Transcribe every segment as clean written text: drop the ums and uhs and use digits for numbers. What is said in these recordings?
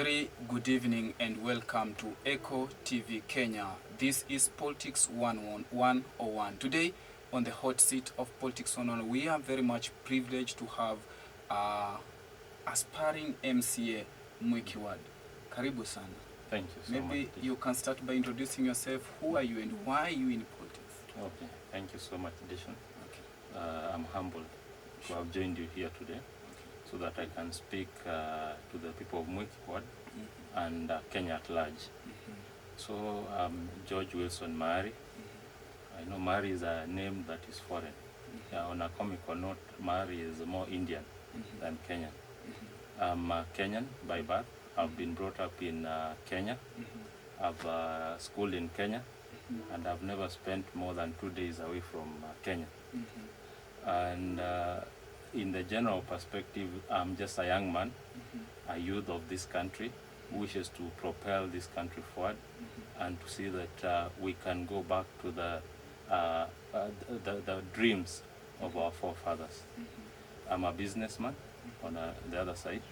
very good evening and welcome to Echo TV Kenya. This is Politics 101. Today on the hot seat of Politics 101, we are very much privileged to have aspiring MCA Mwikiwad. Karibu sana. Thank you so much. Maybe you can start by introducing yourself. Who are you and why are you in politics? Okay, thank you so much, Dishon. Okay. I'm humbled to have joined you here today so that I can speak to the people of Mwikiwad and Kenya at large. So I'm George Wilson Mari. I know Mari is a name that is foreign. On a comical note, Mari is more Indian than Kenyan. I'm Kenyan by birth. I've been brought up in Kenya. I've schooled in Kenya, and I've never spent more than 2 days away from Kenya. And in the general perspective, I'm just a young man, a youth of this country, who wishes to propel this country forward and to see that we can go back to the dreams of our forefathers. I'm a businessman on the other side,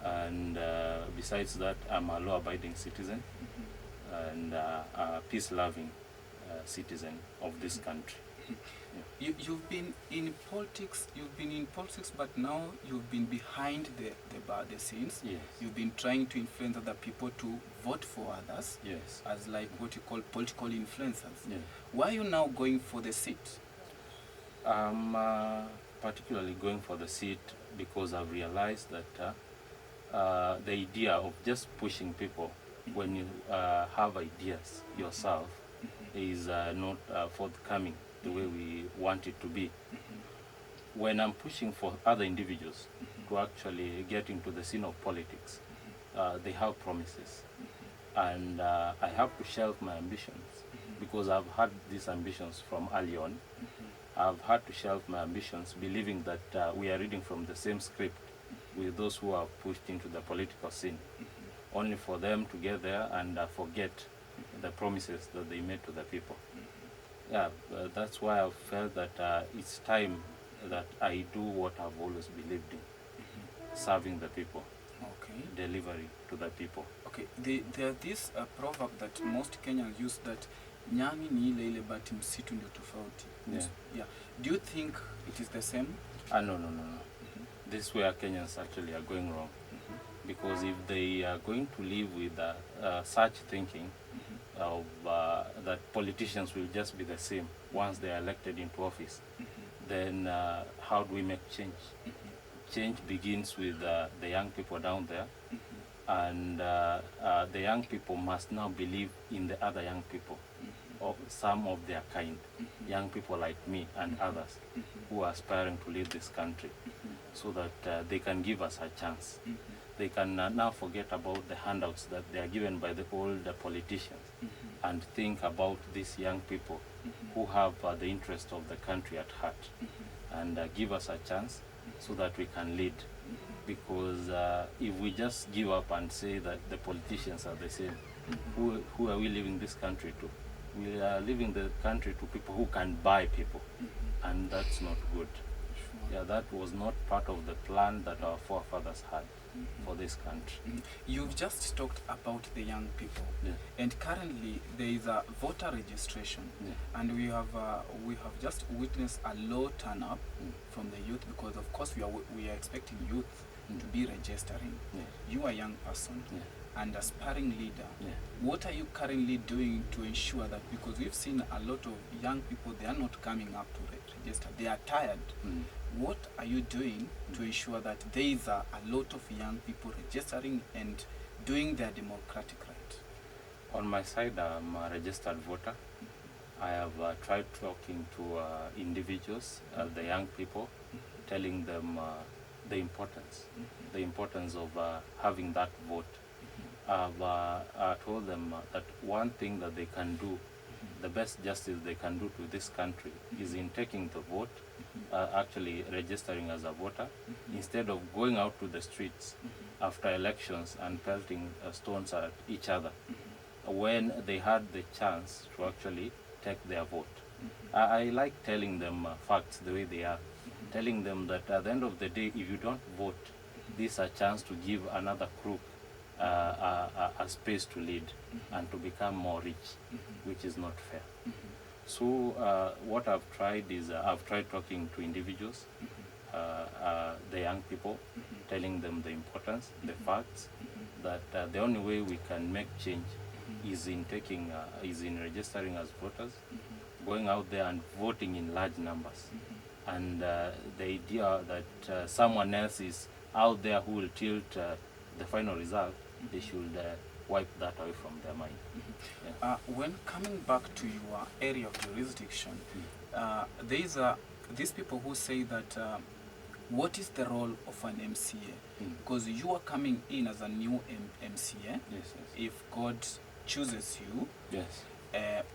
and besides that, I'm a law-abiding citizen and a peace-loving citizen of this country. You've been in politics. But now you've been behind the scenes. Yes. You've been trying to influence other people to vote for others. Yes. As like what you call political influencers. Yeah. Why are you now going for the seat? I'm particularly going for the seat because I've realized that the idea of just pushing people when you have ideas yourself is not forthcoming the way we want it to be. When I'm pushing for other individuals to actually get into the scene of politics, they have promises. And I have to shelve my ambitions because I've had these ambitions from early on. I've had to shelve my ambitions believing that we are reading from the same script with those who are pushed into the political scene, only for them to get there and forget the promises that they made to the people. Yeah, that's why I felt that it's time that I do what I've always believed in, serving the people, delivery to the people. Okay, there's this proverb that most Kenyans use, that nyani ni ile ile but msitu ndio tofauti. Yeah. Do you think it is the same? No. This is where Kenyans actually are going wrong. Because if they are going to live with such thinking of that politicians will just be the same once they are elected into office, then how do we make change? Change begins with the young people down there, and the young people must now believe in the other young people, or some of their kind, young people like me and others who are aspiring to lead this country, so that they can give us a chance. They can now forget about the handouts that they are given by the old politicians and think about these young people who have the interest of the country at heart, and give us a chance so that we can lead. Because if we just give up and say that the politicians are the same, who are we leaving this country to? We are leaving the country to people who can buy people, and that's not good. Yeah, that was not part of the plan that our forefathers had for this country. You've just talked about the young people, and currently there is a voter registration, and we have just witnessed a low turn-up from the youth, because of course we are expecting youth to be registering. You are a young person and aspiring leader. What are you currently doing to ensure that, because we've seen a lot of young people, they are not coming up to register, they are tired. What are you doing to ensure that there is a lot of young people registering and doing their democratic right? On my side, I'm a registered voter. I have tried talking to individuals, the young people, telling them the importance of having that vote. I've told them that one thing that they can do, the best justice they can do to this country, is in taking the vote, actually registering as a voter, instead of going out to the streets after elections and pelting stones at each other, when they had the chance to actually take their vote. I like telling them facts the way they are, telling them that at the end of the day, if you don't vote, this is a chance to give another crook a space to lead and to become more rich, which is not fair. So what I've tried is I've tried talking to individuals, the young people, telling them the importance, the facts, that the only way we can make change is in registering as voters, going out there and voting in large numbers. And the idea that someone else is out there who will tilt the final result, they should wipe that away from their mind. Yeah. When coming back to your area of jurisdiction, these people who say that what is the role of an MCA? Because you are coming in as a new MCA. Yes. If God chooses you, yes.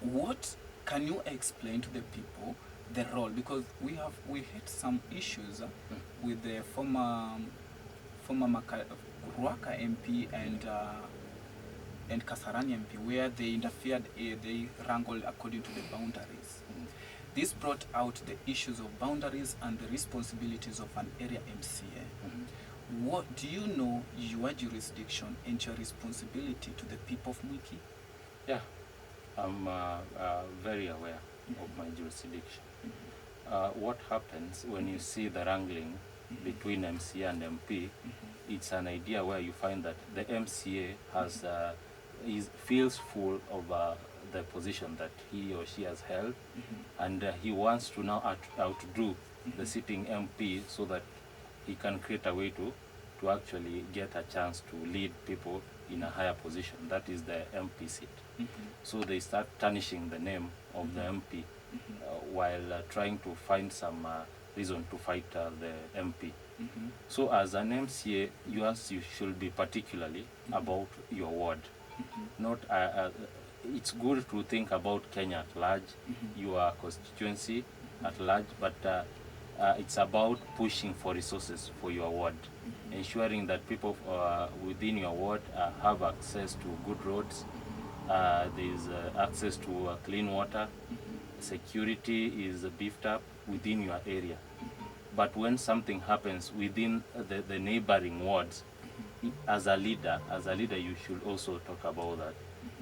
What can you explain to the people the role? Because we had some issues with the former Ruaka MP and Kasarani MP, where they interfered, they wrangled according to the boundaries. This brought out the issues of boundaries and the responsibilities of an area MCA. What do you know your jurisdiction and your responsibility to the people of Mwiki? Yeah, I'm very aware of my jurisdiction. What happens when you see the wrangling between MCA and MP, it's an idea where you find that the MCA has feels full of the position that he or she has held, and he wants to now outdo the sitting MP so that he can create a way to actually get a chance to lead people in a higher position. That is the MP seat. So they start tarnishing the name of the MP while trying to find some reason to fight the MP. So as an MCA, you should be particularly about your ward. Not it's good to think about Kenya at large, your constituency at large, but it's about pushing for resources for your ward, ensuring that people within your ward have access to good roads, there's access to clean water, security is beefed up within your area. But when something happens within the neighboring wards, as a leader, you should also talk about that,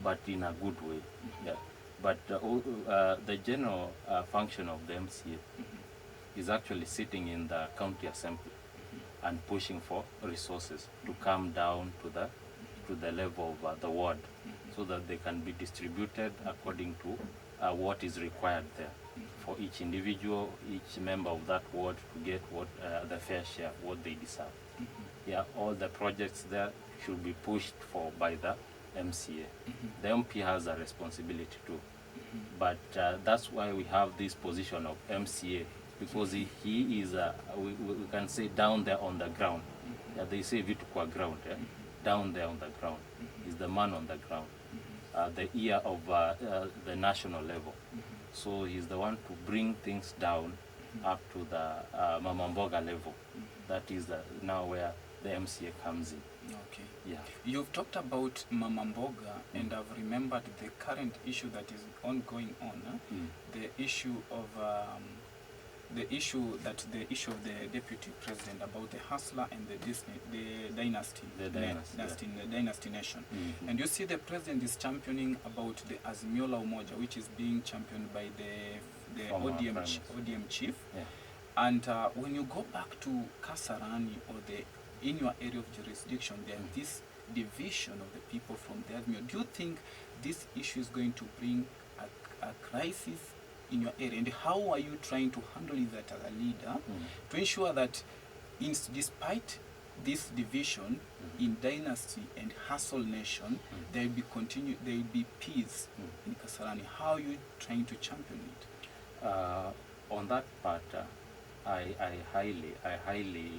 but in a good way. Yeah. But the general function of the MCA is actually sitting in the county assembly and pushing for resources to come down to the level of the ward, so that they can be distributed according to what is required there for each individual, each member of that ward to get what the fair share, what they deserve. Yeah, all the projects there should be pushed for by the MCA. The MP has a responsibility too, but that's why we have this position of MCA, because he is, we can say, down there on the ground. Yeah, they say vitu kwa ground, down there on the ground. He's the man on the ground, the ear of the national level. So he's the one to bring things down up to the Mamamboga level. That is now where the MCA comes in. Okay. Yeah. You've talked about Mamamboga, and I've remembered the current issue that is ongoing on, the issue of the issue of the deputy president about the hustler and the dynasty, dynasty nation. And you see the president is championing about the Azimio la Umoja, which is being championed by the ODM chief. Yeah. And when you go back to Kasarani or in your area of jurisdiction, there is this division of the people from the Azimio. Do you think this issue is going to bring a crisis in your area? And how are you trying to handle that as a leader to ensure that despite this division in dynasty and hustle nation, there will be peace in Kasarani? How are you trying to champion it? On that part, I highly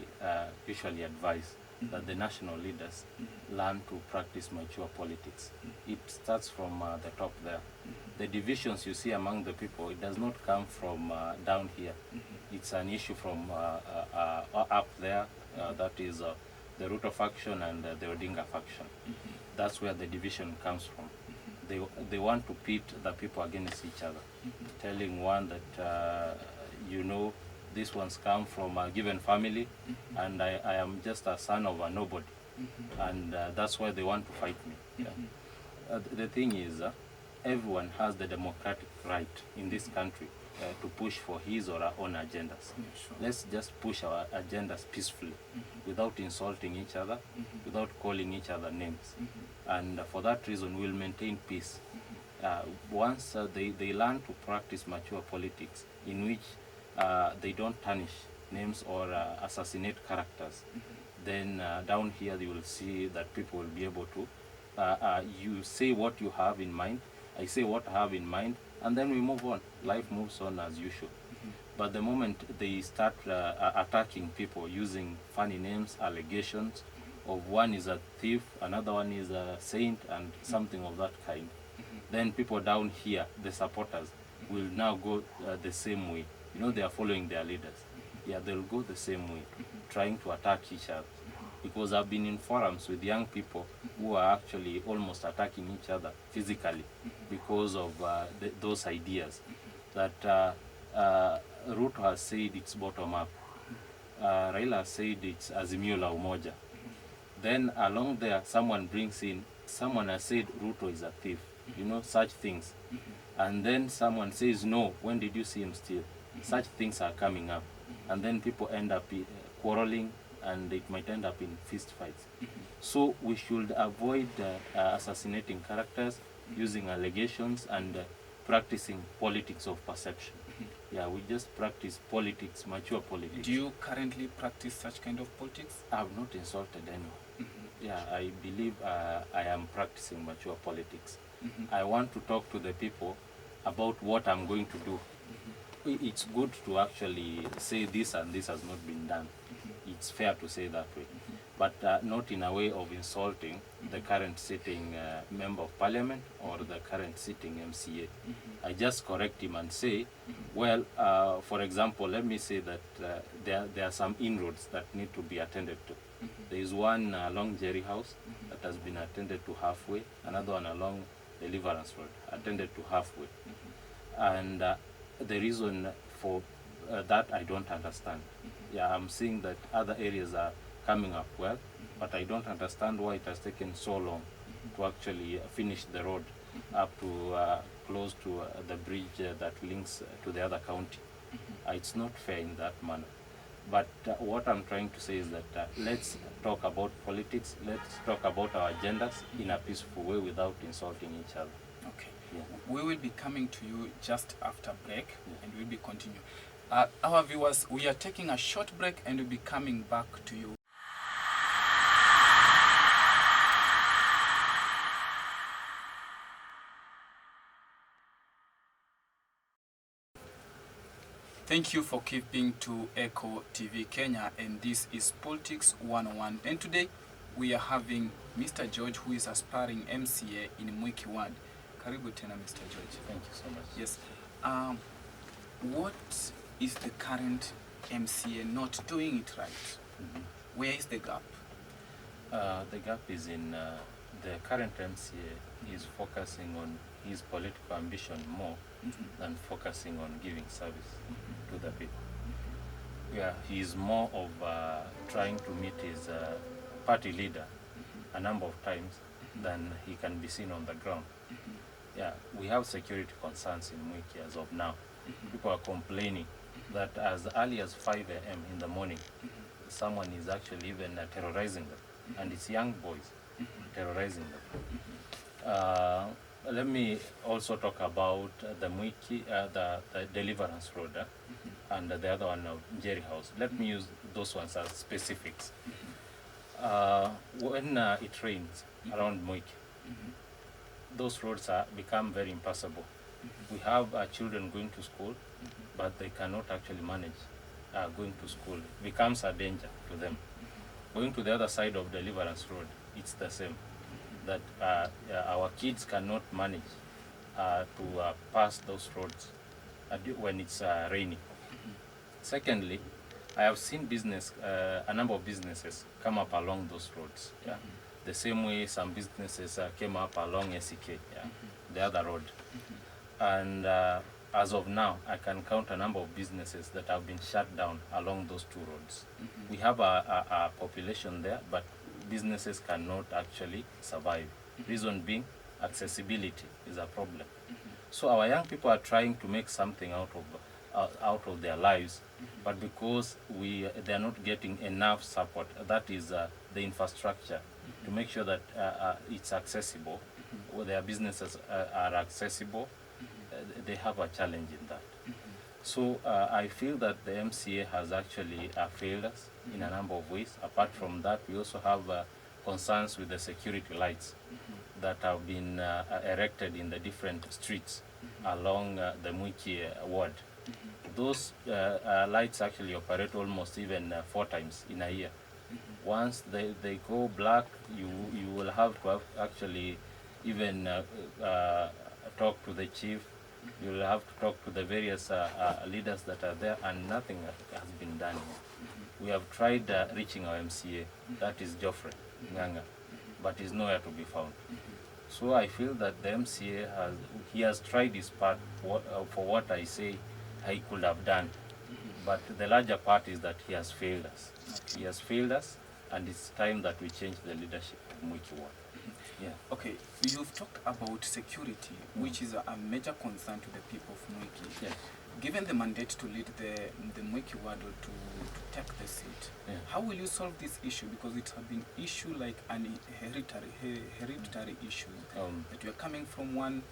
usually advise that the national leaders learn to practice mature politics. It starts from the top there. The divisions you see among the people, it does not come from down here. It's an issue from up there. That is the Ruto faction and the Odinga faction. That's where the division comes from. They want to pit the people against each other, telling one that these ones come from a given family, and I am just a son of a nobody. and that's why they want to fight me. The thing is, everyone has the democratic right in this country to push for his or her own agendas. Let's just push our agendas peacefully, without insulting each other, without calling each other names. And for that reason, we'll maintain peace. Once they learn to practice mature politics, in which they don't tarnish names or assassinate characters, then down here you will see that people will be able to, you say what you have in mind, I say what I have in mind, and then we move on. Life moves on as usual. But the moment they start attacking people using funny names, allegations of one is a thief, another one is a saint, and something of that kind, then people down here, the supporters, will now go the same way. You know, they are following their leaders. Yeah, they'll go the same way, trying to attack each other. Because I've been in forums with young people who are actually almost attacking each other physically because of those ideas. That Ruto has said it's bottom up. Raila has said it's Azimio la Umoja. Then along there, someone brings in, someone has said Ruto is a thief. You know, such things. And then someone says, no, when did you see him steal? Such things are coming up. And then people end up quarreling, and it might end up in fist fights. So we should avoid assassinating characters, using allegations, and practicing politics of perception. Yeah, we just practice politics, mature politics. Do you currently practice such kind of politics? I have not insulted anyone. Yeah, I believe I am practicing mature politics. I want to talk to the people about what I'm going to do. It's good to actually say this and this has not been done. It's fair to say that way. But not in a way of insulting the current sitting member of parliament or the current sitting MCA. I just correct him and say, well, for example, let me say that there are some inroads that need to be attended to. There is one along Jerry House that has been attended to halfway, another one along Deliverance Road, attended to halfway. And the reason for that I don't understand. Yeah, I'm seeing that other areas are coming up well, but I don't understand why it has taken so long to actually finish the road up to close to the bridge that links to the other county. It's not fair in that manner. But what I'm trying to say is that let's talk about politics, let's talk about our agendas in a peaceful way without insulting each other. Okay. Yeah. We will be coming to you just after break, and we'll be continuing. Our viewers, we are taking a short break and we'll be coming back to you. Thank you for keeping to Echo TV Kenya, and this is Politics 101. And today we are having Mr. George, who is aspiring MCA in Mwiki Ward. Karibu tena, Mr. George. Thank you so much. Yes. What is the current MCA not doing it right? Where is the gap? The gap is in the current MCA is focusing on his political ambition more than focusing on giving service to the people. Yeah, he's more of trying to meet his party leader a number of times than he can be seen on the ground. Yeah, we have security concerns in Mwiki as of now. People are complaining that as early as 5 a.m. in the morning, someone is actually even terrorizing them, and it's young boys terrorizing them. Let me also talk about the Mwiki, the Deliverance Road, and the other one of Jerry House. Let me use those ones as specifics. When it rains around Mwiki, those roads become very impassable. We have children going to school, but they cannot actually manage going to school. It becomes a danger to them. Going to the other side of Deliverance Road, it's the same. That our kids cannot manage to pass those roads when it's raining. Secondly, I have seen a number of businesses come up along those roads. Yeah. The same way some businesses came up along SEK, the other road. And as of now, I can count a number of businesses that have been shut down along those two roads. We have a population there, but businesses cannot actually survive. Reason being, accessibility is a problem. So our young people are trying to make something out of their lives, but because they are not getting enough support, that is the infrastructure, to make sure that it's accessible, or their businesses are accessible, they have a challenge in that. So I feel that the MCA has actually failed us in a number of ways. Apart from that, we also have concerns with the security lights that have been erected in the different streets along the Mwiki ward. Those lights actually operate almost even 4 times in a year. Once they go black, you will have to actually even talk to the chief. You will have to talk to the various leaders that are there, and nothing has been done here. We have tried reaching our MCA, that is Geoffrey Nganga, but he's nowhere to be found. So I feel that the MCA has tried his part for what I say he could have done. But the larger part is that he has failed us. He has failed us, and it's time that we change the leadership of Mwiki Ward. Yeah. Okay, you've talked about security, which is a major concern to the people of Mwiki. Yes. Given the mandate to lead the Mwiki Ward or to take the seat, how will you solve this issue? Because it has been issue like an hereditary issue, that you are coming from one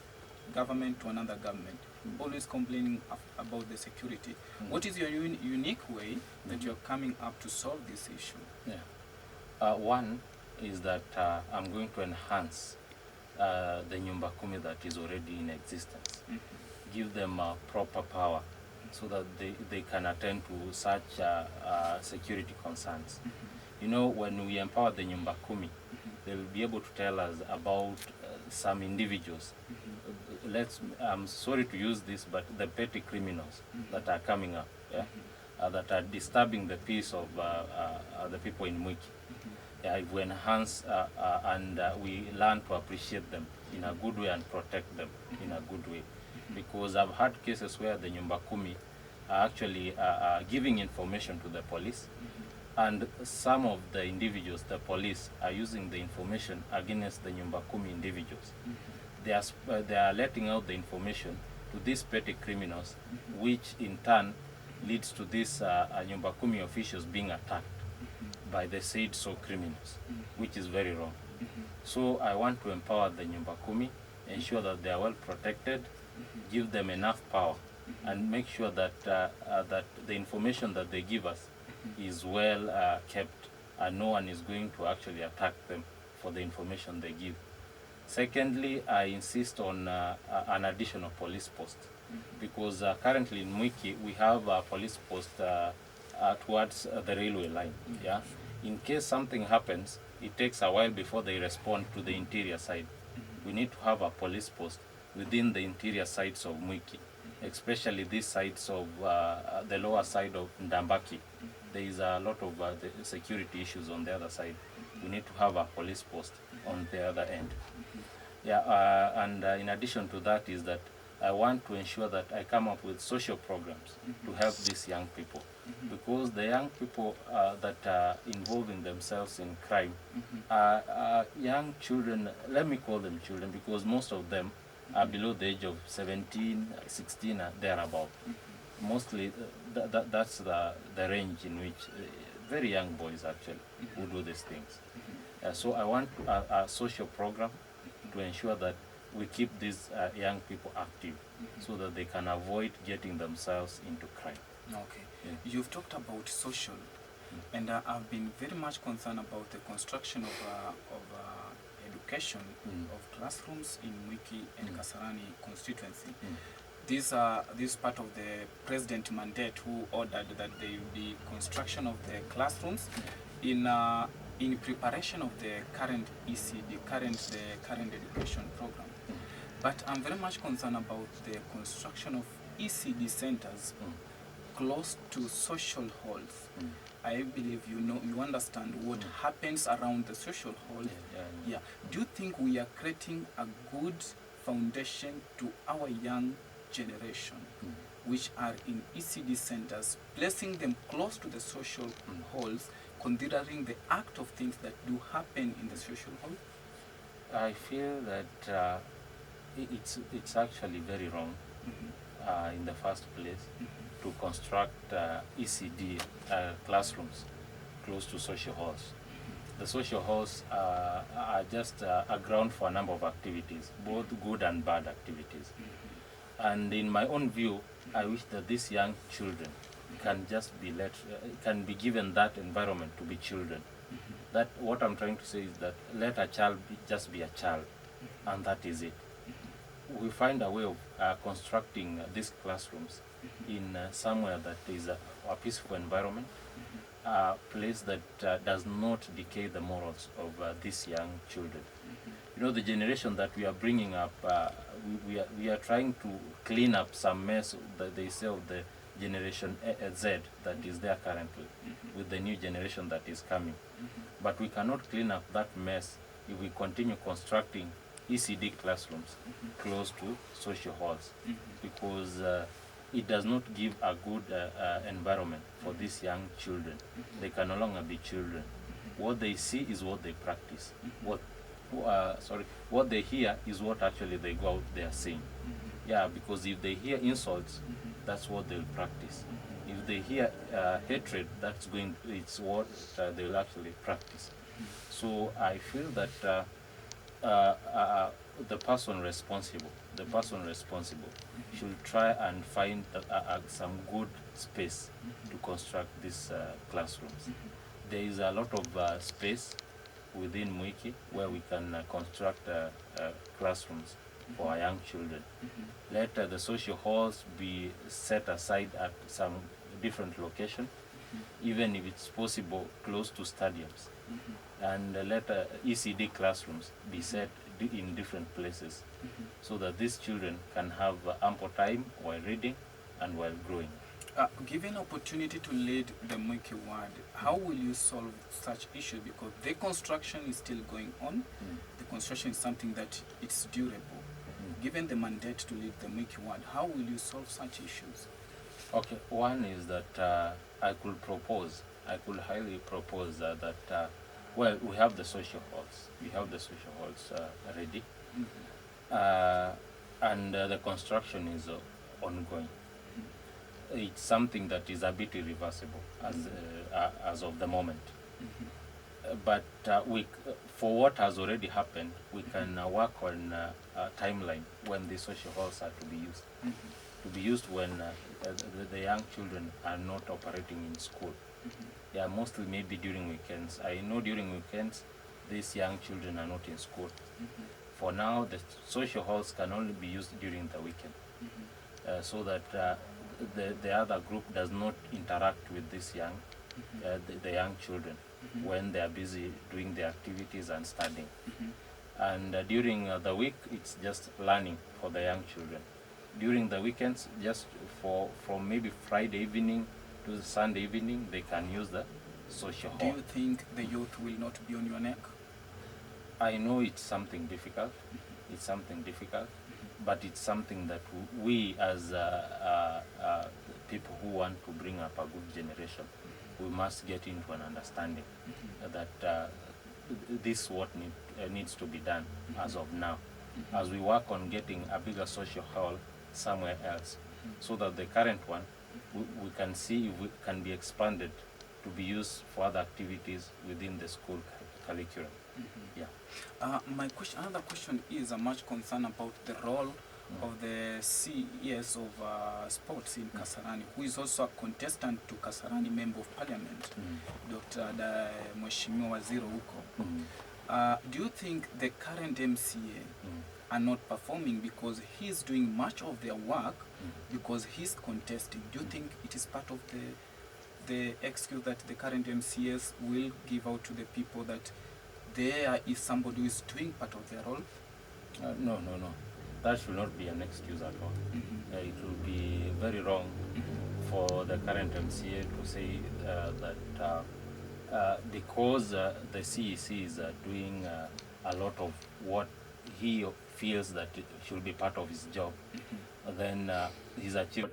government to another government, always complaining about the security. What is your unique way that you are coming up to solve this issue? Yeah. One is that I'm going to enhance the Nyumba Kumi that is already in existence. Give them proper power so that they can attend to such security concerns. You know, when we empower the Nyumba Kumi, they will be able to tell us about some individuals. I'm sorry to use this, but the petty criminals that are coming up, that are disturbing the peace of the people in Mwiki. If we enhance and we learn to appreciate them in a good way and protect them in a good way. Because I've had cases where the Nyumba Kumi are actually giving information to the police, and some of the individuals, the police, are using the information against the Nyumba Kumi individuals. They are letting out the information to these petty criminals, which in turn leads to these Nyumba Kumi officials being attacked by the said so criminals, which is very wrong. So I want to empower the Nyumba Kumi, ensure that they are well protected, give them enough power, and make sure that that the information that they give us is well kept, and no one is going to actually attack them for the information they give. Secondly, I insist on an additional police post, because currently in Mwiki we have a police post towards the railway line. Yeah, in case something happens, it takes a while before they respond to the interior side. We need to have a police post within the interior sides of Mwiki, especially these sides of the lower side of Ndambaki. There is a lot of the security issues on the other side. We need to have a police post on the other end. Yeah, and in addition to that is that I want to ensure that I come up with social programs to help these young people, because the young people that are involving themselves in crime are young children. Let me call them children, because most of them are below the age of 17, 16, thereabout. Mostly that's the range in which very young boys actually who do these things. So I want a social program to ensure that we keep these young people active, so that they can avoid getting themselves into crime. Okay. Yeah. You've talked about social, and I've been very much concerned about the construction of education, of classrooms in Mwiki and Kasarani constituency. This is part of the president mandate, who ordered that there will be construction of the classrooms in preparation of the current ECD, the current education program. But I'm very much concerned about the construction of ECD centers close to social halls. I believe you understand what happens around the social hall. Yeah. Do you think we are creating a good foundation to our young generation, which are in ECD centers, placing them close to the social halls, considering the act of things that do happen in the social hall? I feel that it's actually very wrong in the first place to construct ECD classrooms close to social halls. The social halls are just a ground for a number of activities, both good and bad activities. And in my own view, I wish that these young children can just be can be given that environment to be children. That what I'm trying to say is that let a child just be a child, and that is it. We find a way of constructing these classrooms in somewhere that is a peaceful environment, a place that does not decay the morals of these young children. You know, the generation that we are bringing up, we are trying to clean up some mess that they say of the generation Z that is there currently with the new generation that is coming. But we cannot clean up that mess if we continue constructing ECD classrooms close to social halls, because it does not give a good environment for these young children. They can no longer be children. What they see is what they practice. What they hear is what actually they go out there saying. Yeah, because if they hear insults, that's what they'll practice. If they hear hatred, it's what they'll actually practice. So I feel that the person responsible should try and find some good space to construct these classrooms. There is a lot of space within Mwiki where we can construct classrooms for our young children. Let the social halls be set aside at some different location, even if it's possible close to stadiums. And let ECD classrooms be set in different places so that these children can have ample time while reading and while growing. Given opportunity to lead the Mwiki ward, how will you solve such issues? Because the construction is still going on. The construction is something that it's durable. Given the mandate to lead the Mwiki ward, how will you solve such issues? Okay, one is that I could highly propose that well, we have the social halls. We have the social halls ready, and the construction is ongoing. It's something that is a bit irreversible as of the moment. But for what has already happened, we can work on a timeline when the social halls are to be used. To be used when the young children are not operating in school. Yeah, mostly maybe during weekends. I know during weekends, these young children are not in school. For now, the social halls can only be used during the weekend, so that the other group does not interact with these young, the young children when they are busy doing their activities and studying. And during the week, it's just learning for the young children. During the weekends, just from maybe Friday evening to Sunday evening, they can use the social hall. Do you think the youth will not be on your neck? I know it's something difficult. It's something difficult, but it's something that we as people who want to bring up a good generation, we must get into an understanding that this is what needs to be done as of now, as we work on getting a bigger social hall somewhere else, so that the current one, we can see if it can be expanded to be used for other activities within the school curriculum. Yeah. Another question is much concern about the role of the CES of sports in Kasarani, who is also a contestant to Kasarani Member of Parliament, Dr. Mheshimiwa Waziri Ouko. Do you think the current MCA are not performing because he's doing much of their work because he's contesting? Do you think it is part of the excuse that the current MCAs will give out to the people that there is somebody who is doing part of their role? No. That should not be an excuse at all. It will be very wrong for the current MCA to say that because the CEC is doing a lot of what he feels that it should be part of his job, then he's achieved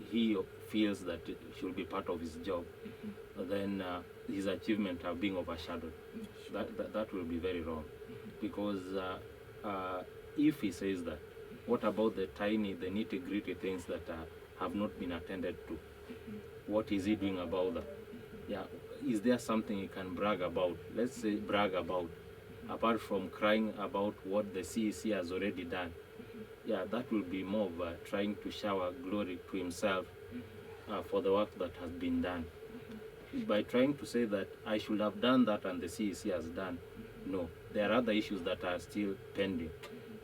he feels that it should be part of his job, then his achievement are being overshadowed. That will be very wrong, because if he says that, what about the nitty-gritty things that have not been attended to? What is he doing about that? Yeah, is there something he can brag about? Let's say brag about, apart from crying about what the CEC has already done. Yeah, that will be more of trying to shower glory to himself for the work that has been done. By trying to say that I should have done that and the CEC has done, no. There are other issues that are still pending.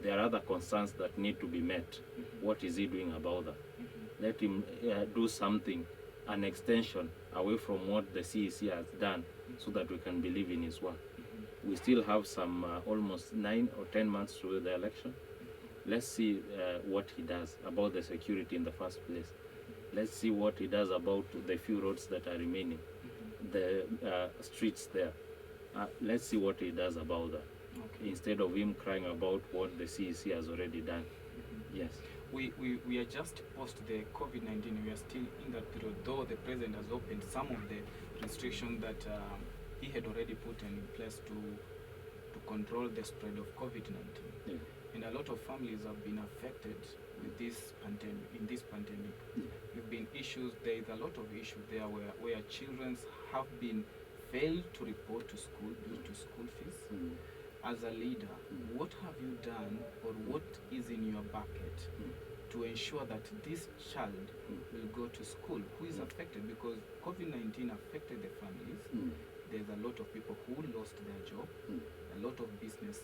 There are other concerns that need to be met. What is he doing about that? Let him do something, an extension away from what the CEC has done, so that we can believe in his work. We still have some almost 9 or 10 months to the election. Let's see what he does about the security in the first place. Let's see what he does about the few roads that are remaining, the streets there. Let's see what he does about that, instead of him crying about what the CEC has already done. Yes. We are just post the COVID-19. We are still in that period, though the president has opened some of the restrictions that he had already put in place to control the spread of COVID-19. Yeah. And a lot of families have been affected with this pandemic. In this pandemic, there have been issues. There is a lot of issues there where children have been failed to report to school due to school fees. As a leader, what have you done, or what is in your bucket to ensure that this child will go to school who is affected? Because COVID-19 affected the families. There's a lot of people who lost their job, a lot of business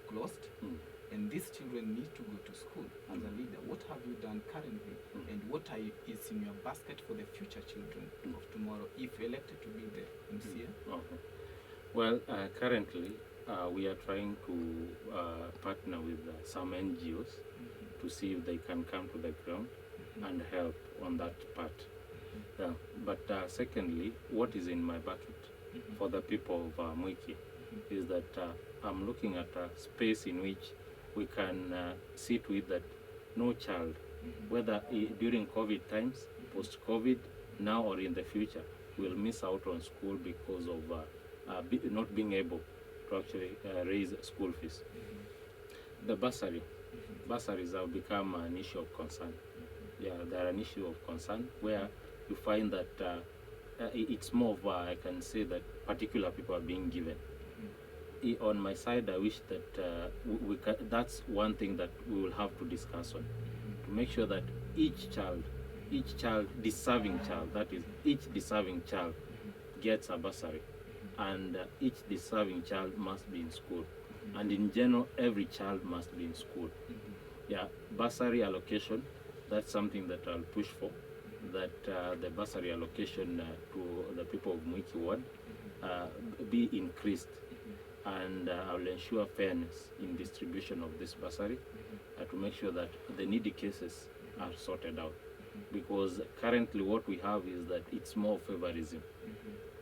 closed, and these children need to go to school. As a leader, what have you done currently, and what is in your basket for the future children of tomorrow if elected to be the MCA? Okay. Well, currently we are trying to partner with some NGOs to see if they can come to the ground and help on that part. But secondly, what is in my bucket for the people of Mwiki is that I'm looking at a space in which we can sit with that no child, whether during COVID times, post-COVID, now or in the future, will miss out on school because of not being able to actually raise school fees. The bursaries have become an issue of concern. Yeah, they're an issue of concern where you find that it's more of, I can say that particular people are being given. On my side, I wish that that's one thing that we will have to discuss on, to make sure that each child, deserving child, that is, each deserving child gets a bursary, and each deserving child must be in school. And in general, every child must be in school. Yeah, bursary allocation, that's something that I'll push for, that the bursary allocation to the people of Mwiki Ward be increased. And I will ensure fairness in distribution of this bursary to make sure that the needy cases are sorted out. Because currently what we have is that it's more favorism.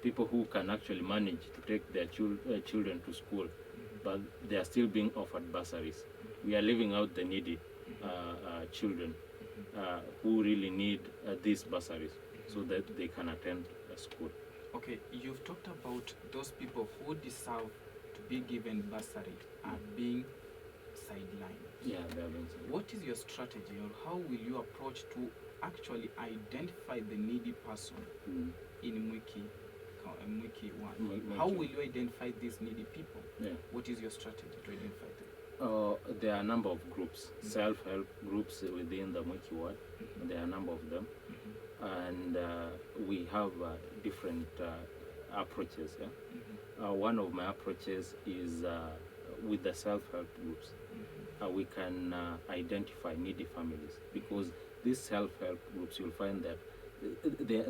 People who can actually manage to take their children to school, but they are still being offered bursaries. We are leaving out the needy children who really need these bursaries so that they can attend school. Okay, you've talked about those people who deserve to be given bursary are being sidelined. Yeah, they are being sidelined. What is your strategy, or how will you approach to actually identify the needy person in Mwiki 1? How will you identify these needy people? Yeah. What is your strategy to identify them? There are a number of groups, self-help groups within the Mwiki Ward. There are a number of them. And we have different approaches. Yeah? One of my approaches is with the self-help groups. We can identify needy families, because these self-help groups, you'll find that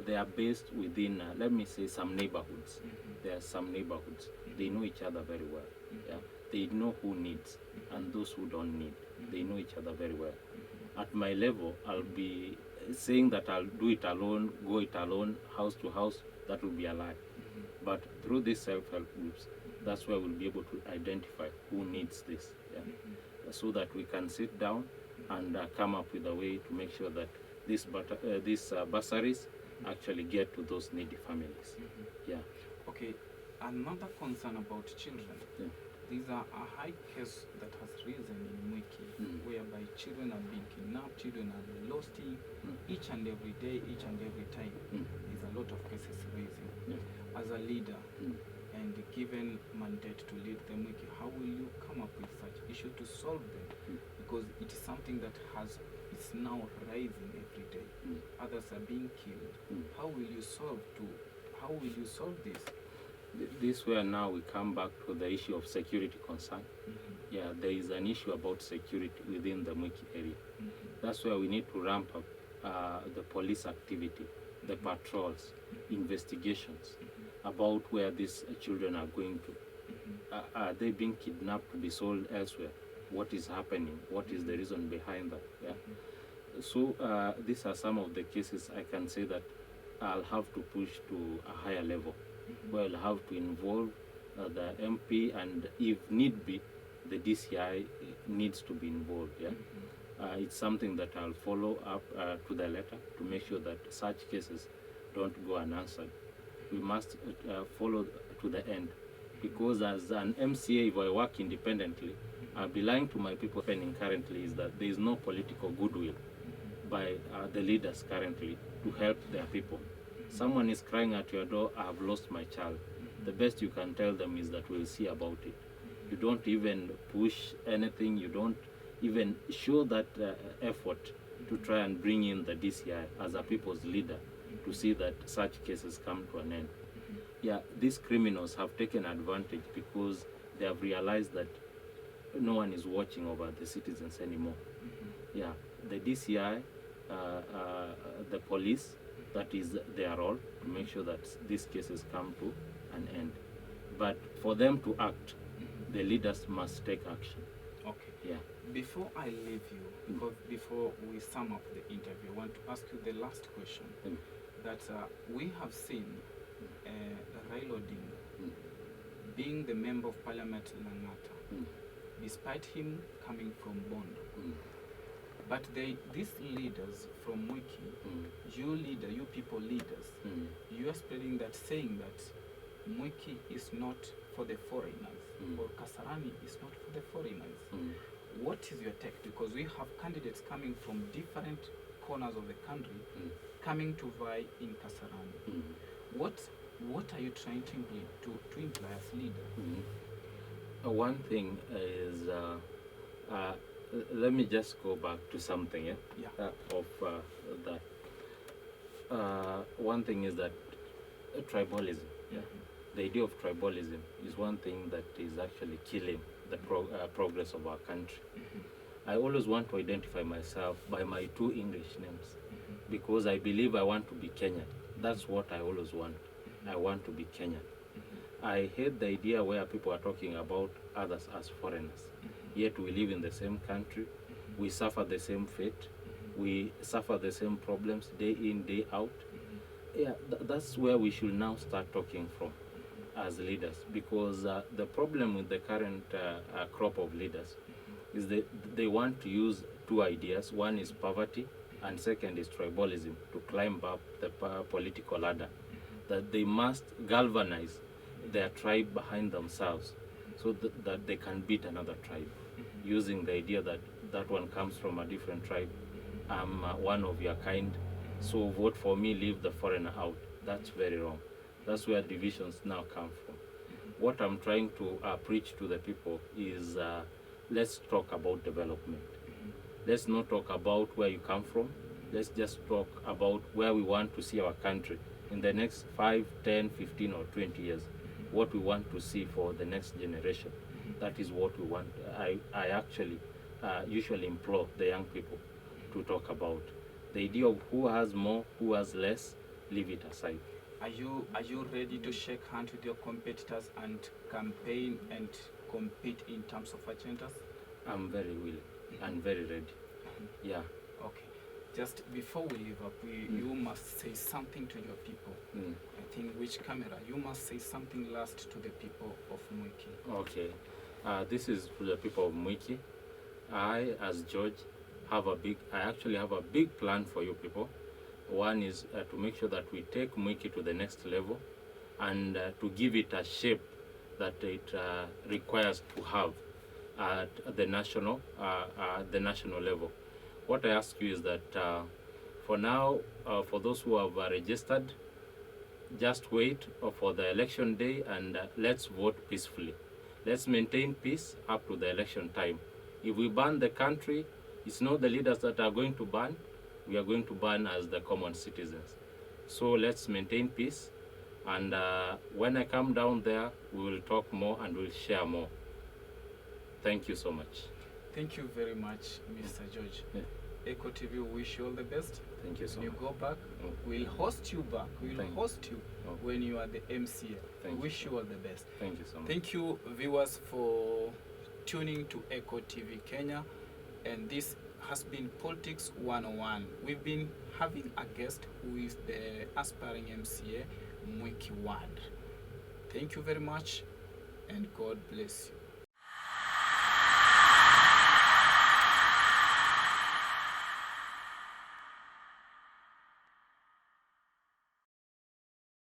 they are based within, let me say, some neighborhoods. There are some neighborhoods. They know each other very well. Yeah? They know who needs and those who don't need. They know each other very well. At my level, I'll be saying that I'll do it alone, go it alone, house to house. That will be a lie. But through these self-help groups, that's where we'll be able to identify who needs this, yeah? So that we can sit down and come up with a way to make sure that these bursaries actually get to those needy families. Yeah. Okay, another concern about children. Yeah. These are a high case that has risen in Mwiki, whereby children are being kidnapped, children are lost each and every day, each and every time. There's a lot of cases raising. Yeah. As a leader, and given mandate to lead the Mwiki, how will you come up with such issue to solve them? Because it is something that it's now rising every day. Others are being killed. How will you solve this? This where now we come back to the issue of security concern. Yeah, there is an issue about security within the Mwiki area. That's where we need to ramp up the police activity, the patrols, investigations about where these children are going to. Are they being kidnapped to be sold elsewhere? What is happening? What is the reason behind that? Yeah. So these are some of the cases I can say that I'll have to push to a higher level, where I'll have to involve the MP, and if need be, the DCI needs to be involved. Yeah. It's something that I'll follow up to the letter to make sure that such cases don't go unanswered. We must follow to the end, because as an MCA, if I work independently, I'll be lying to my people. Happening currently is that there is no political goodwill by the leaders currently to help their people. Someone is crying at your door, I have lost my child. The best you can tell them is that we'll see about it. You don't even push anything, you don't even show that effort to try and bring in the DCI as a people's leader to see that such cases come to an end. Yeah, these criminals have taken advantage because they have realized that no one is watching over the citizens anymore. Yeah, the DCI, the police, that is their role to make sure that these cases come to an end. But for them to act, the leaders must take action. Okay. Yeah. Before I leave you, before we sum up the interview, I want to ask you the last question. That we have seen Raila Odinga being the member of Parliament Langata, despite him coming from Bondo. But these leaders from Mwiki, you people leaders, you are spreading that, saying that Mwiki is not for the foreigners, or Kasarani is not for the foreigners. What is your take? Because we have candidates coming from different corners of the country coming to vie in Kasarani. What are you trying to imply as leader? One thing is, let me just go back to something of that. One thing is that tribalism. The idea of tribalism is one thing that is actually killing the progress of our country. I always want to identify myself by my two English names, because I believe I want to be Kenyan. That's what I always want. I want to be Kenyan. I hate the idea where people are talking about others as foreigners. Yet we live in the same country. We suffer the same fate. We suffer the same problems day in, day out. Yeah, that's where we should now start talking from as leaders, because the problem with the current crop of leaders is that they want to use two ideas. One is poverty, and second is tribalism, to climb up the political ladder. That they must galvanize their tribe behind themselves so that they can beat another tribe, using the idea that that one comes from a different tribe. I'm one of your kind, so vote for me, leave the foreigner out. That's very wrong. That's where divisions now come from. What I'm trying to preach to the people is let's talk about development. Let's not talk about where you come from. Let's just talk about where we want to see our country in the next 5, 10, 15, or 20 years. What we want to see for the next generation. That is what we want. I actually usually implore the young people to talk about. The idea of who has more, who has less, leave it aside. Are you ready to shake hands with your competitors and campaign and compete in terms of agendas? I'm very willing and very ready. Yeah. Okay. Just before we leave up, you must say something to your people. I think which camera? You must say something last to the people of Mwiki. Okay. This is to the people of Mwiki. I, as George, I actually have a big plan for you people. One is to make sure that we take Mwiki to the next level, and to give it a shape that it requires to have at the national level. What I ask you is that for now, for those who have registered, just wait for the election day, and let's vote peacefully. Let's maintain peace up to the election time. If we ban the country, it's not the leaders that are going to ban. We are going to ban as the common citizens. So let's maintain peace. And when I come down there, we will talk more and we'll share more. Thank you so much. Thank you very much, Mr. George. Yeah. Echo TV wish you all the best. Thank you so When much. you go back, we'll host you back. We'll host you when you are the MCA. Thank Wish you all the best. Thank you so much. Thank you, viewers, for tuning to Echo TV Kenya. And this has been Politics 101. We've been having a guest who is the aspiring MCA, Mwiki Ward. Thank you very much, and God bless you.